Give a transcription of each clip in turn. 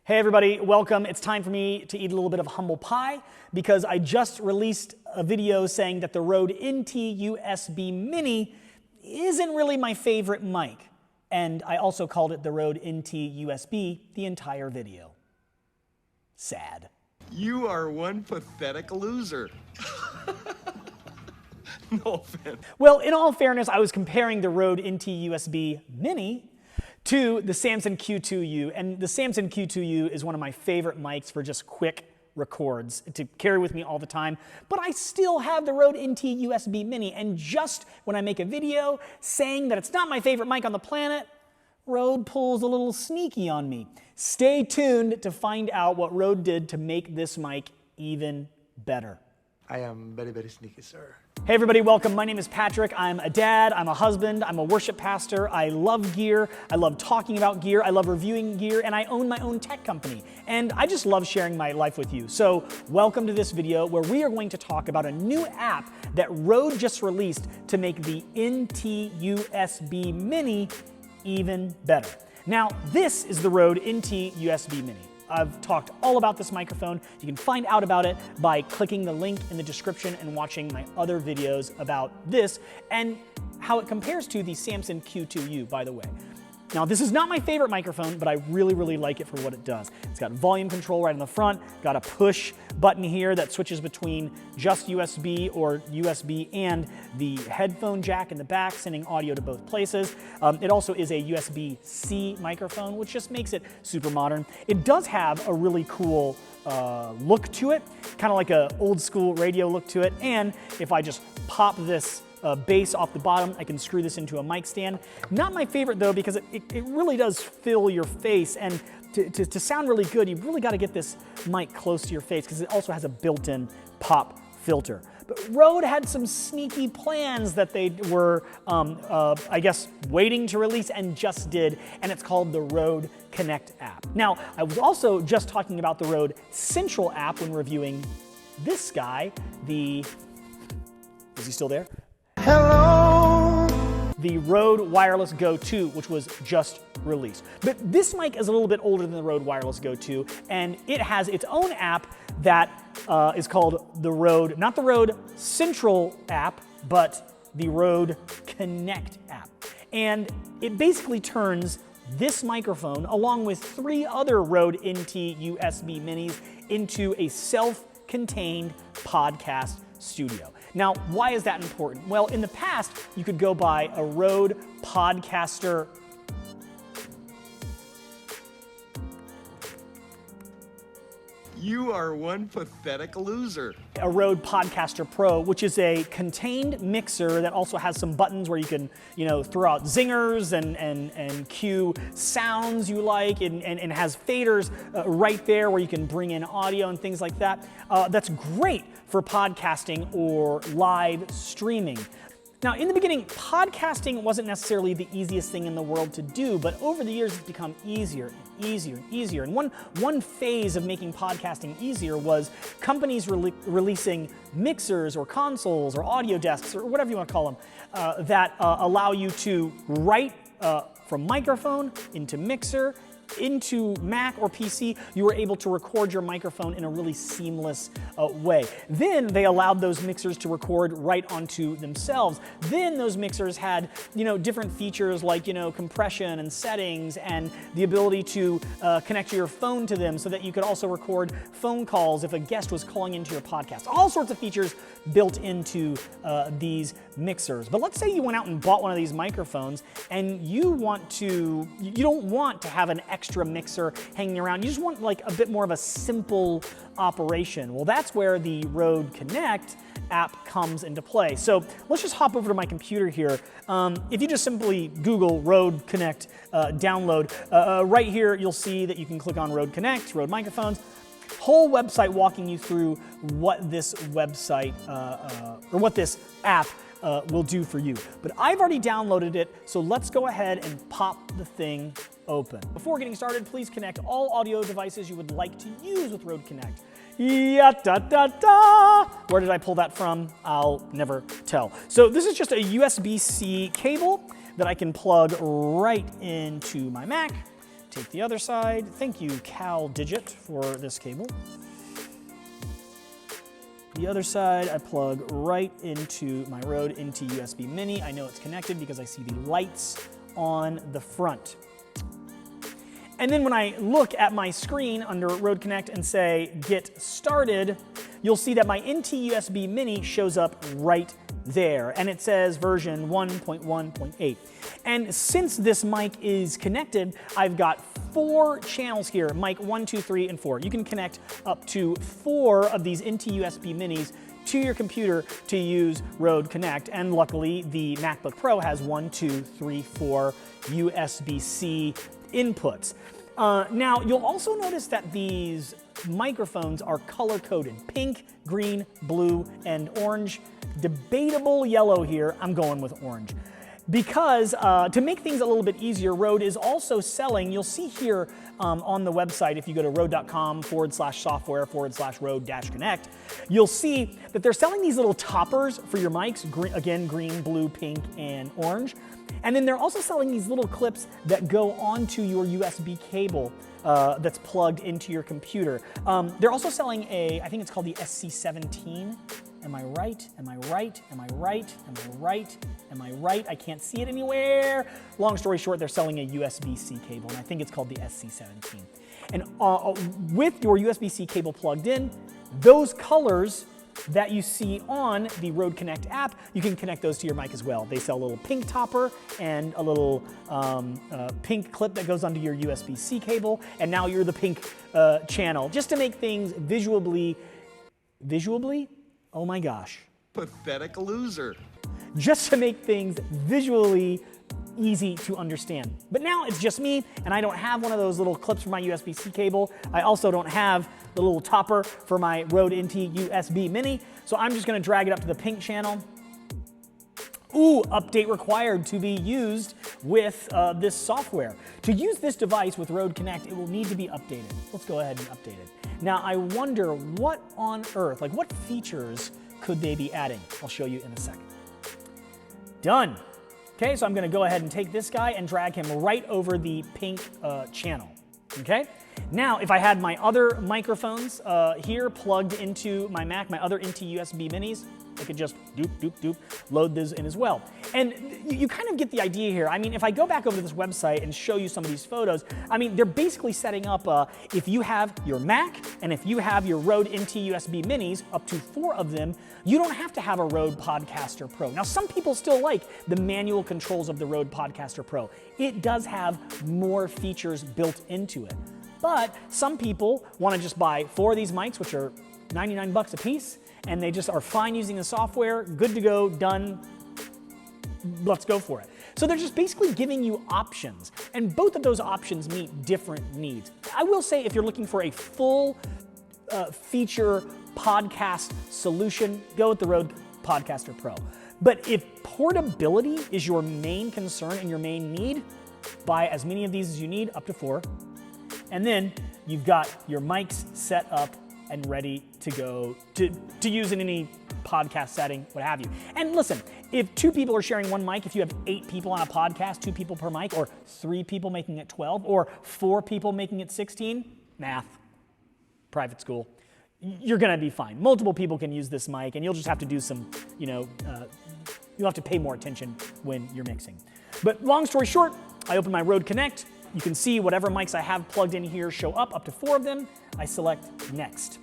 Hey everybody, welcome. It's time for me to eat a little bit of humble pie because I just released a video saying that the Rode NT USB Mini isn't really my favorite mic. And I also called it the Rode NT USB the entire video. Sad. You are one pathetic loser. No offense. Well, in all fairness, I was comparing the Rode NT USB Mini to the Samson Q2U, and the Samson Q2U is one of my favorite mics for just quick records to carry with me all the time, but I still have the Rode NT USB Mini, and just when I make a video saying that it's not my favorite mic on the planet, Rode pulls a little sneaky on me. Stay tuned to find out what Rode did to make this mic even better. I am very, very sneaky, sir. Hey everybody, welcome. My name is Patrick. I'm a dad, I'm a husband, I'm a worship pastor. I love gear, I love talking about gear, I love reviewing gear, and I own my own tech company. And I just love sharing my life with you. So welcome to this video where we are going to talk about a new app that Rode just released to make the NT USB Mini even better. Now, this is the Rode NT USB Mini. I've talked all about this microphone. You can find out about it by clicking the link in the description and watching my other videos about this and how it compares to the Samson Q2U, by the way. Now, this is not my favorite microphone, but I really, really like it for what it does. It's got volume control right in the front, got a push button here that switches between just USB or USB and the headphone jack in the back, sending audio to both places. It also is a USB-C microphone, which just makes it super modern. It does have a really cool look to it, kind of like an old school radio look to it. And if I just pop this base off the bottom, I can screw this into a mic stand. Not my favorite though, because it really does fill your face, and to sound really good, you've really got to get this mic close to your face because it also has a built-in pop filter. But Rode had some sneaky plans that they were, I guess, waiting to release and just did, and it's called the Rode Connect app. Now, I was also just talking about the Rode Central app when reviewing this guy, is he still there? Hello! The Rode Wireless Go 2, which was just released. But this mic is a little bit older than the Rode Wireless Go 2, and it has its own app that is called the Rode, not the Rode Central app, but the Rode Connect app. And it basically turns this microphone, along with 3 other Rode NT USB Minis, into a self-contained podcast studio. Now, why is that important? Well, in the past, you could go buy a Rode Podcaster. You are one pathetic loser. A Rode Podcaster Pro, which is a contained mixer that also has some buttons where you can, throw out zingers and cue sounds you like, and has faders right there where you can bring in audio and things like that. That's great for podcasting or live streaming. Now, in the beginning, podcasting wasn't necessarily the easiest thing in the world to do, but over the years, it's become easier and easier and easier. And one phase of making podcasting easier was companies releasing mixers or consoles or audio desks or whatever you want to call them that allow you to write from microphone into mixer into Mac or PC. You were able to record your microphone in a really seamless way. Then they allowed those mixers to record right onto themselves. Then those mixers had, different features like, compression and settings and the ability to connect your phone to them so that you could also record phone calls if a guest was calling into your podcast. All sorts of features built into these mixers. But let's say you went out and bought one of these microphones and you don't want to have an extra mixer hanging around. You just want like a bit more of a simple operation. Well, that's where the Rode Connect app comes into play. So let's just hop over to my computer here. If you just simply Google Rode Connect download, right here you'll see that you can click on Rode Connect, Rode microphones, whole website walking you through what this website or what this app will do for you. But I've already downloaded it, so let's go ahead and pop the thing open. Before getting started, please connect all audio devices you would like to use with Rode Connect. Ya-da-da-da! Where did I pull that from? I'll never tell. So this is just a USB-C cable that I can plug right into my Mac, take the other side. Thank you, Cal Digit, for this cable. The other side I plug right into my Rode NT USB Mini. I know it's connected because I see the lights on the front. And then when I look at my screen under Rode Connect and say get started, you'll see that my NT USB Mini shows up right there, and it says version 1.1.8. And since this mic is connected, I've got 4 channels here, mic 1, 2, 3, and 4. You can connect up to 4 of these NT USB Minis to your computer to use Rode Connect, and luckily the MacBook Pro has 1, 2, 3, 4 USB-C inputs. Now, you'll also notice that these microphones are color-coded: pink, green, blue, and orange. Debatable yellow here. I'm going with orange. Because to make things a little bit easier, Rode is also selling, you'll see here on the website, if you go to rode.com/software/Rode-Connect, you'll see that they're selling these little toppers for your mics, again, green, blue, pink, and orange. And then they're also selling these little clips that go onto your USB cable that's plugged into your computer. They're also selling I think it's called the SC17. Am I right? Am I right? Am I right? Am I right? Am I right? I can't see it anywhere. Long story short, they're selling a USB-C cable, and I think it's called the SC17. And with your USB-C cable plugged in, those colors that you see on the Rode Connect app, you can connect those to your mic as well. They sell a little pink topper and a little pink clip that goes onto your USB-C cable, and now you're the pink channel, just to make things visually, oh my gosh. Pathetic loser. Just to make things visually easy to understand. But now it's just me, and I don't have one of those little clips for my USB-C cable. I also don't have the little topper for my Rode NT USB Mini, so I'm just gonna drag it up to the pink channel. Ooh, update required to be used with this software. To use this device with Rode Connect, it will need to be updated. Let's go ahead and update it. Now, I wonder what on earth, like what features could they be adding? I'll show you in a second. Done. Okay, so I'm gonna go ahead and take this guy and drag him right over the pink channel, okay? Now, if I had my other microphones here plugged into my Mac, my other NT USB Minis, I could just load those in as well. And you kind of get the idea here. I mean, if I go back over to this website and show you some of these photos, I mean, they're basically setting up, if you have your Mac and if you have your Rode NT USB Minis, up to 4 of them, you don't have to have a Rode Podcaster Pro. Now, some people still like the manual controls of the Rode Podcaster Pro. It does have more features built into it. But some people want to just buy 4 of these mics, which are 99 bucks a piece, and they just are fine using the software, good to go, done, let's go for it. So they're just basically giving you options, and both of those options meet different needs. I will say if you're looking for a full feature podcast solution, go with the Rode Podcaster Pro. But if portability is your main concern and your main need, buy as many of these as you need, up to 4. And then you've got your mics set up and ready to go to use in any podcast setting, what have you. And listen, if 2 people are sharing one mic, if you have 8 people on a podcast, 2 people per mic, or 3 people making it 12, or 4 people making it 16, math, private school, you're gonna be fine. Multiple people can use this mic, and you'll just have to do some, you'll have to pay more attention when you're mixing. But long story short, I open my Rode Connect. You can see whatever mics I have plugged in here show up to 4 of them. I select Next.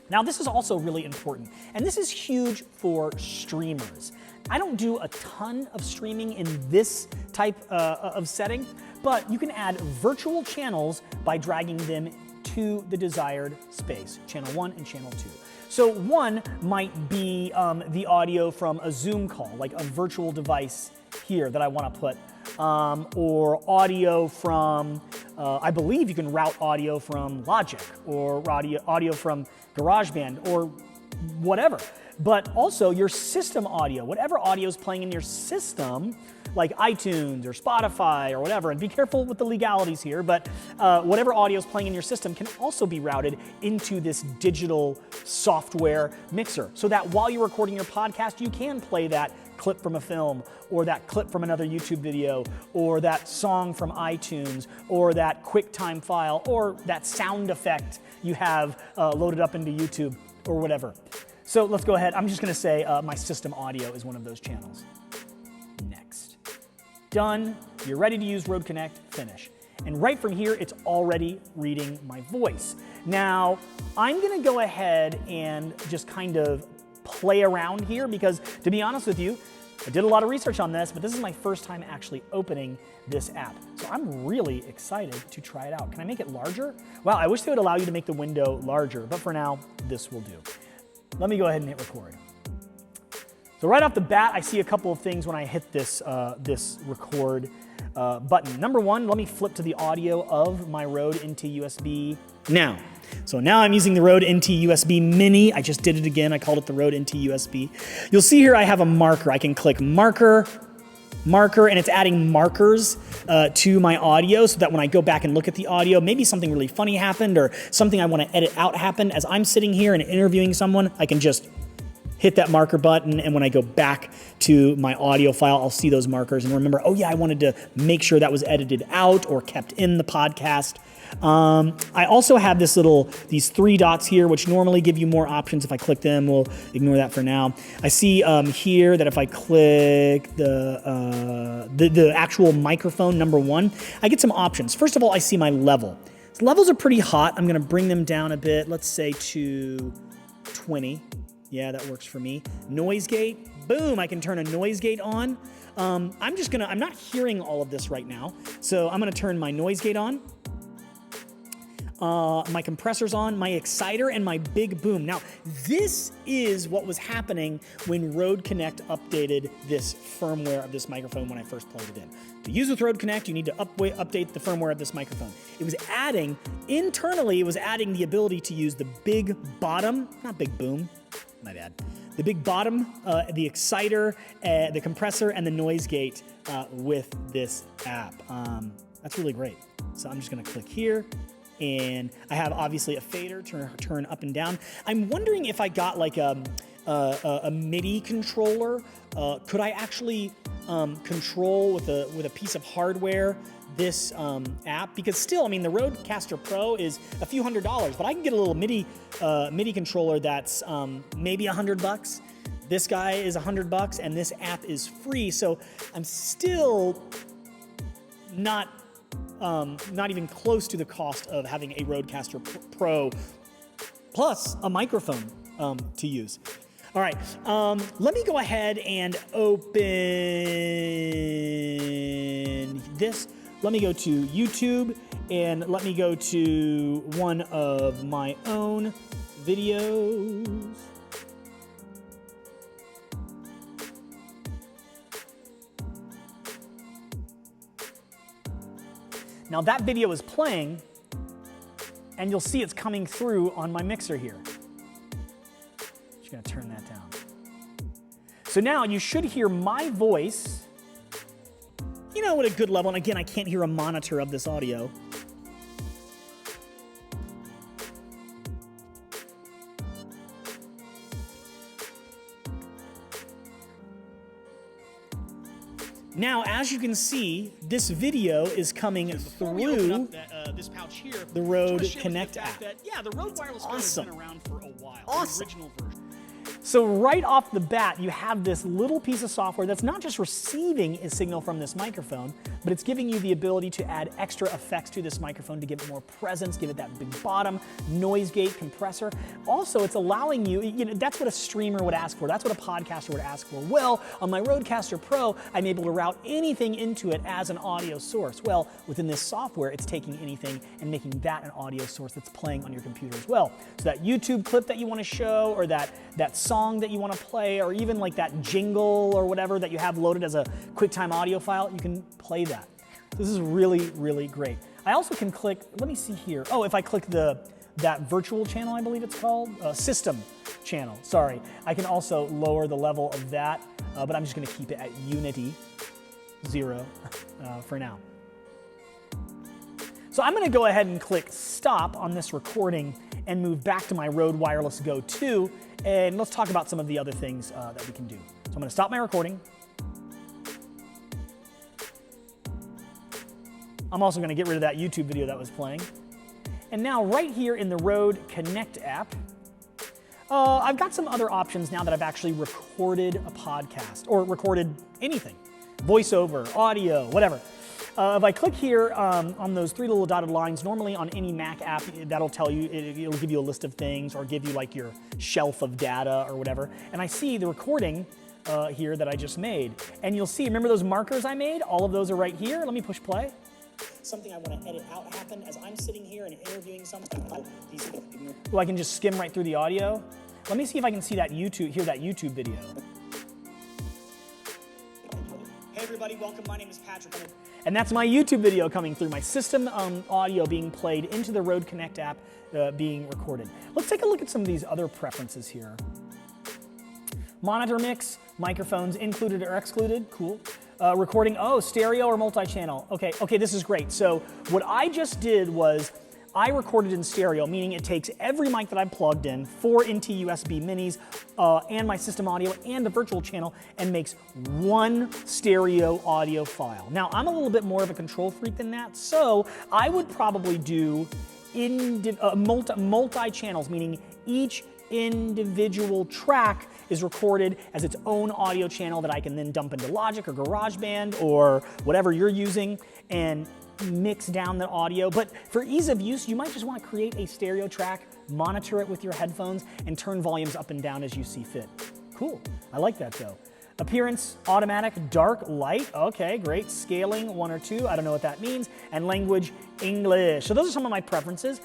Now, this is also really important, and this is huge for streamers. I don't do a ton of streaming in this type of setting, but you can add virtual channels by dragging them to the desired space, channel 1 and channel 2. So 1 might be the audio from a Zoom call, like a virtual device here that I want to put, or audio from, I believe you can route audio from Logic, or audio from GarageBand, or whatever. But also your system audio, whatever audio is playing in your system, like iTunes or Spotify or whatever, and be careful with the legalities here, but whatever audio is playing in your system can also be routed into this digital software mixer, so that while you're recording your podcast, you can play that clip from a film, or that clip from another YouTube video, or that song from iTunes, or that QuickTime file, or that sound effect you have loaded up into YouTube, or whatever. So let's go ahead. I'm just going to say my system audio is one of those channels. Next. Done. You're ready to use Rode Connect. Finish. And right from here, it's already reading my voice. Now, I'm going to go ahead and just kind of play around here because, to be honest with you, I did a lot of research on this, but this is my first time actually opening this app. So I'm really excited to try it out. Can I make it larger? Wow, I wish they would allow you to make the window larger, but for now, this will do. Let me go ahead and hit record. So right off the bat, I see a couple of things when I hit this, this record button. Number one, let me flip to the audio of my Rode NT USB now. So now I'm using the Rode NT USB Mini. I just did it again. I called it the Rode NT USB. You'll see here I have a marker. I can click marker, and it's adding markers to my audio so that when I go back and look at the audio, maybe something really funny happened or something I want to edit out happened. As I'm sitting here and interviewing someone, I can just hit that marker button, and when I go back to my audio file, I'll see those markers and remember, oh yeah, I wanted to make sure that was edited out or kept in the podcast. I also have these 3 dots here, which normally give you more options. If I click them, we'll ignore that for now. I see here that if I click the actual microphone, number 1, I get some options. First of all, I see my level. So levels are pretty hot. I'm going to bring them down a bit. Let's say to 20. Yeah, that works for me. Noise gate, boom, I can turn a noise gate on. I'm not hearing all of this right now, so I'm gonna turn my noise gate on, my compressor's on, my exciter, and my big boom. Now, this is what was happening when Rode Connect updated this firmware of this microphone when I first plugged it in. To use with Rode Connect, you need to update the firmware of this microphone. It was adding, internally, it was adding the ability to use the big bottom, not big boom, my bad. The big bottom, the exciter, the compressor, and the noise gate with this app. That's really great. So I'm just gonna click here, and I have obviously a fader, turn up and down. I'm wondering if I got like a MIDI controller. Could I actually control with a piece of hardware this app? Because still, I mean, the Rodecaster Pro is a few $100s, but I can get a little MIDI controller that's maybe $100. This guy is $100, and this app is free. So I'm still not even close to the cost of having a Rodecaster Pro plus a microphone to use. All right, let me go ahead and open this. Let me go to YouTube, and let me go to one of my own videos. Now that video is playing, and you'll see it's coming through on my mixer here. Just gonna turn that down. So now you should hear my voice, you know, at a good level. And again, I can't hear a monitor of this audio. Now, as you can see, this video is coming through this pouch here, the Rode Connect app. Yeah, the Rode wireless phone has been around for a while. Awesome. The original version. So right off the bat, you have this little piece of software that's not just receiving a signal from this microphone, but it's giving you the ability to add extra effects to this microphone to give it more presence, give it that big bottom, noise gate, compressor. Also, it's allowing you, that's what a streamer would ask for. That's what a podcaster would ask for. Well, on my Rodecaster Pro, I'm able to route anything into it as an audio source. Well, within this software, it's taking anything and making that an audio source that's playing on your computer as well. So that YouTube clip that you want to show, or that song that you want to play, or even like that jingle or whatever that you have loaded as a QuickTime audio file, you can play that. This is really, really great. I also can click, let me see here. Oh, if I click that virtual channel, I believe it's called, system channel, sorry. I can also lower the level of that, but I'm just gonna keep it at Unity 0 for now. So I'm gonna go ahead and click stop on this recording and move back to my Rode Wireless Go 2, and let's talk about some of the other things that we can do. I'm going to stop my recording. I'm also going to get rid of that YouTube video that was playing. And now right here in the Rode Connect app, I've got some other options now that I've actually recorded a podcast or recorded anything, voiceover, audio, whatever. If I click here on those three little dotted lines, normally on any Mac app, that'll tell you, it'll give you a list of things or give you like your shelf of data or whatever. And I see the recording here that I just made. And you'll see, remember those markers I made? All of those are right here. Let me push play. Something I want to edit out happened as I'm sitting here and interviewing something. Well, I can just skim right through the audio. Let me see if I can see that hear that YouTube video. Hey everybody, welcome. My name is Patrick. And that's my YouTube video coming through, my system audio being played into the Rode Connect app being recorded. Let's take a look at some of these other preferences here. Monitor mix, microphones included or excluded, cool. Recording, stereo or multi-channel. Okay, this is great. So what I just did was I recorded in stereo, meaning it takes every mic that I plugged in, 4 NT-USB minis, and my system audio and the virtual channel, and makes one stereo audio file. Now, I'm a little bit more of a control freak than that, so I would probably do multi-channels, meaning each individual track is recorded as its own audio channel that I can then dump into Logic or GarageBand or whatever you're using and mix down the audio. But for ease of use, you might just want to create a stereo track, monitor it with your headphones, and turn volumes up and down as you see fit. Cool. I like that though. Appearance, automatic, dark, light. Okay, great. Scaling, 1 or 2. I don't know what that means. And language, English. So those are some of my preferences.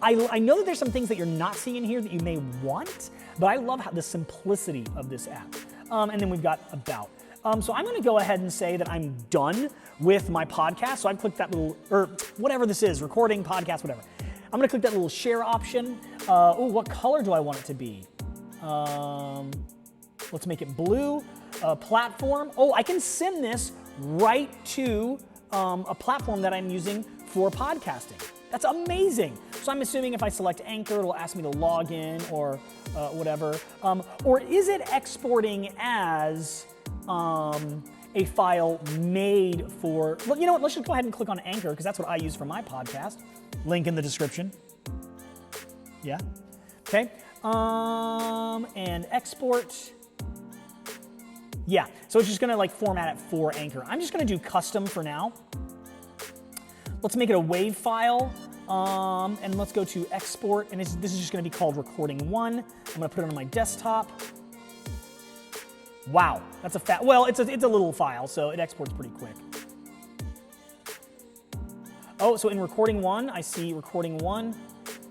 I know that there's some things that you're not seeing in here that you may want, but I love the simplicity of this app. And then we've got About. So I'm going to go ahead and say that I'm done with my podcast. So I've clicked that little, or whatever this is, recording, podcast, whatever. I'm going to click that little share option. What color do I want it to be? Let's make it blue. Platform. I can send this right to a platform that I'm using for podcasting. That's amazing. So I'm assuming if I select Anchor, it'll ask me to log in or whatever. Or is it exporting as a file made for, you know what, let's just go ahead and click on Anchor because that's what I use for my podcast. Link in the description. Yeah, okay. And export. Yeah, so it's just gonna like format it for Anchor. I'm just gonna do custom for now. Let's make it a WAV file, and let's go to export, and this is just gonna be called recording 1. I'm gonna put it on my desktop. Wow, that's a well, it's a little file, so it exports pretty quick. So in recording 1, I see recording 1,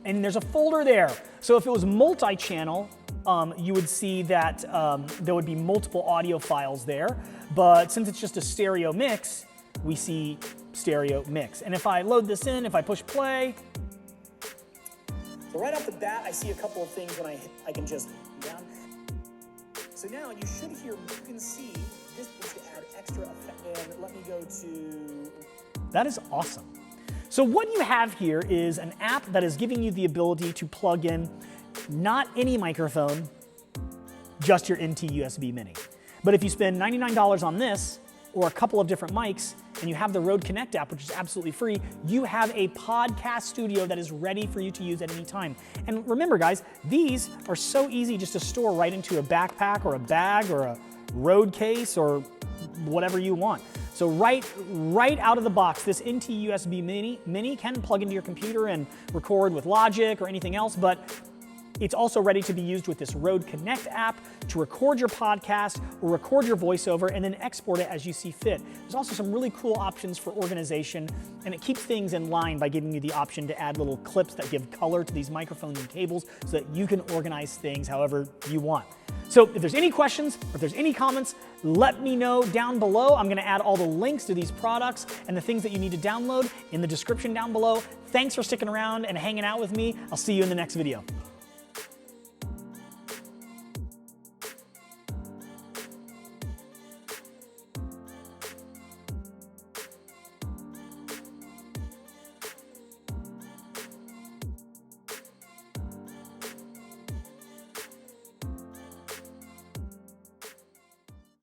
and there's a folder there. So if it was multi-channel, you would see that there would be multiple audio files there, but since it's just a stereo mix, we see stereo mix. And if I load this in, if I push play, so right off the bat, I see a couple of things when I can just down. So now you should hear, you can see this to add extra effect, and let me go to, that is awesome. So what you have here is an app that is giving you the ability to plug in not any microphone, just your NT-USB mini. But if you spend $99 on this, or a couple of different mics, and you have the Rode Connect app, which is absolutely free, you have a podcast studio that is ready for you to use at any time. And remember guys, these are so easy just to store right into a backpack or a bag or a Rode case or whatever you want. So right out of the box, this NT-USB mini can plug into your computer and record with Logic or anything else, but it's also ready to be used with this Rode Connect app to record your podcast or record your voiceover and then export it as you see fit. There's also some really cool options for organization, and it keeps things in line by giving you the option to add little clips that give color to these microphones and cables so that you can organize things however you want. So if there's any questions or if there's any comments, let me know down below. I'm gonna add all the links to these products and the things that you need to download in the description down below. Thanks for sticking around and hanging out with me. I'll see you in the next video.